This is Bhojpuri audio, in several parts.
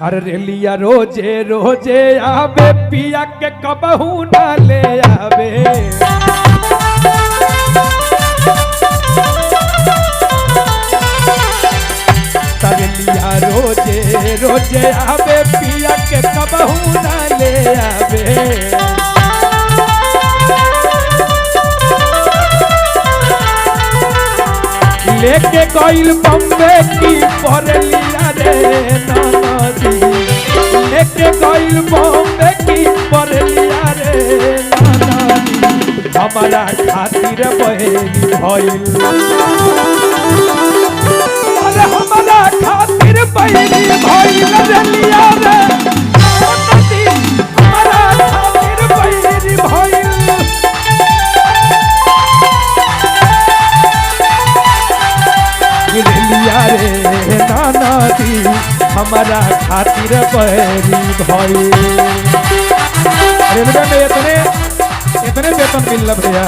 अरे रेलिया रोजे रोजे आवे पिया के कबहू ना ले आवे। रेलिया रोजे रोजे आवे पिया के कबहू ना ले आवे। लेके गइल बम्बे की परेलिया रे ननदी, लेके गइल बम्बे की परेलिया रे ननदी, हमारा खातिर बहेरी भइल। अरे हमारा खातिर बहेरी भइल रेलिया रे ननदी, हमारा खातिर बहेरी भइल। रेलिया रे ननदी, हमारा खातिर बहेरी भइल। रेलवे में इतने वेतन मिल भैया।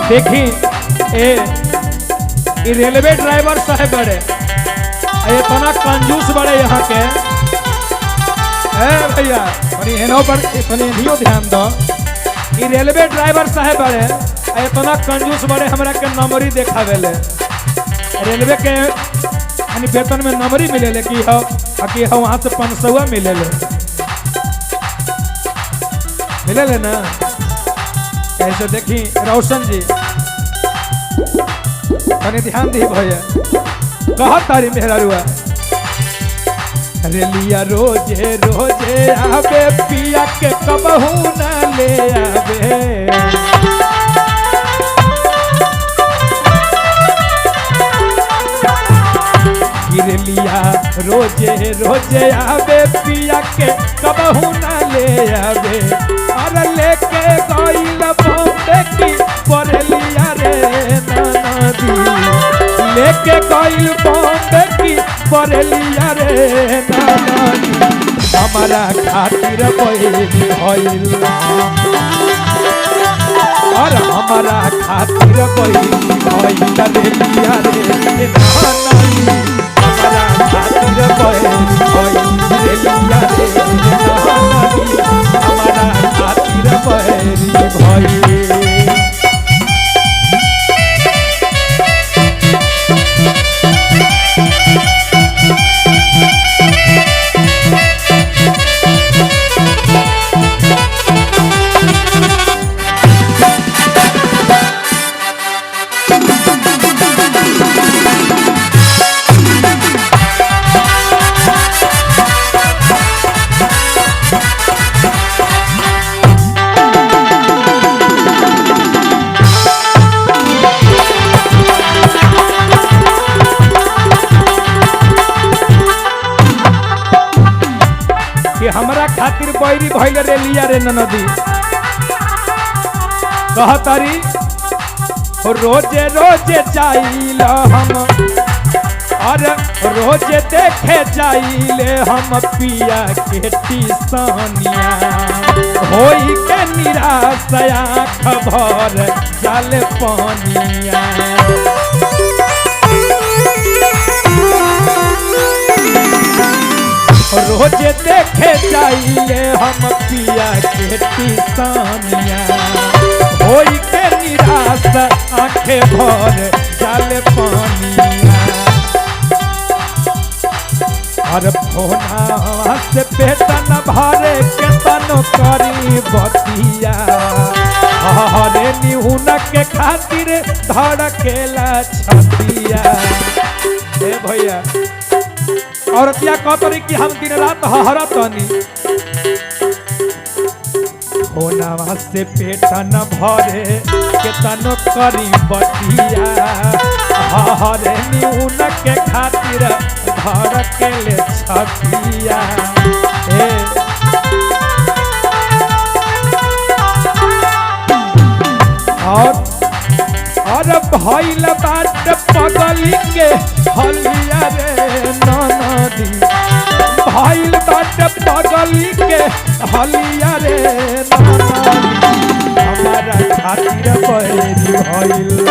देखी ए रेलवे ड्राइवर साहब बड़े इतना कंजूस बड़े यहाँ के। भैया पर ध्यान दो। रेलवे ड्राइवर साहब बड़े इतना कंजूस बड़े हमरा के नंबरी देखावेले। रेलवे के यानी वेतन में नंबरी मिले कि हो वहाँ से 500 मिले ना। ऐसे देखी रोशन जी कने ध्यान दी भैया कहा तारी मेहरा रुआ। रेलिया रोजे रोजे आवे पिया के कबहू ना ले आवे। रेलिया रोजे रोजे आवे पिया के कबहू ना ले आवे। अरे लेके गइल बम्बे की परेलिया रे ननदी, लेके गइल बम्बे की परेलिया रे ननदी, हमारा खातिर बहेरी भइल। और हमारा खातिर बहेरी भइल रेलिया रे ननदी, हमारा खातिर बहेरी भइल रेलिया रे ननदी, हमारा खातिर बहेरी भइल। हमरा खातिर बैरी भइल रेलिया रे ननदी। कहतारी रोजे रोजे जाइल हम, और रोजे देखे जाइले हम पिया के टिसनिया। होई के निराश आँख भर जाल पानिया। रोजे देखे जाइए हम पिया के टिसनिया। होई के निराश आँखें भर जाल पानिया। और फोना से पेट न भरे के तनो करी बतिया। हरे निहुन के खातिर धड़केला छतिया। भैया औरतिया कहतरी कि हम दिन रात हहरत तनी होनावा से पेट न भरे के तनो करी बतिया हरे न्यून के खातिर धर के ले छतिया और भइल बाट पगली के हलिया रे ननदी भइल बाट पगली के हलिया रे ननदी हमारा खातिर बैरी भइल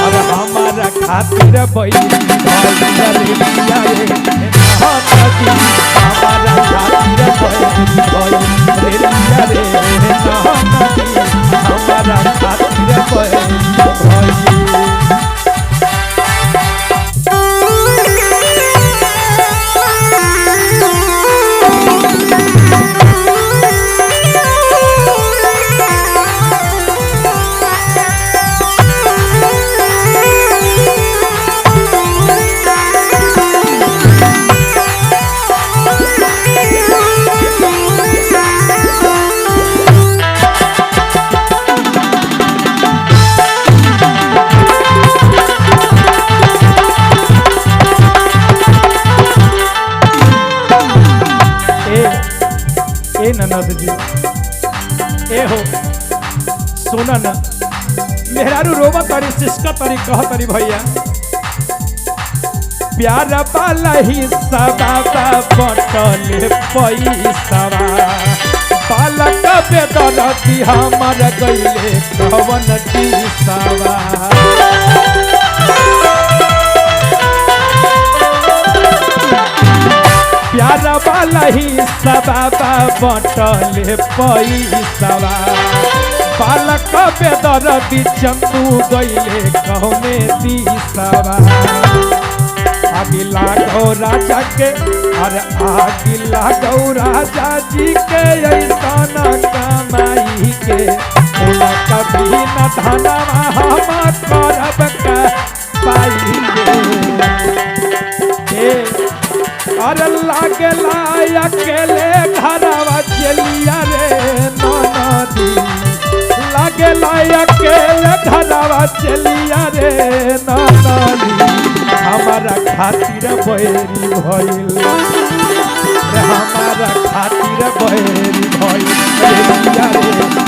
और हमारा खातिर बैरी भइल रे लिया रे ननदी हमारा खातिर बैरी भइल रे लिया रे ननदी हमारा खातिर बैरी भइल ननद जी ए हो सुना न मेहरारू रोवा तारी सिस्का तारी कह तारी भैया प्यार वाला ही सदा बटल पैसा बालक बेदरती हमर गईले कवन दिसावा प्यार वाला ही सदा बटल पैसा बालक बेदरती चंदू गईले कहने दिसावा आगे लागो राजा के अरे आगे लागो राजा जी के ऐसा न कमाई के कभी न धनवा हम करब का पाई के अरे लागे अकेले घरवा चलिया रे ननदी लागे अकेले घरवा चलिया रे ननदी हमारा खातिर बैरी भइल हमारा खातिर बैरी भइल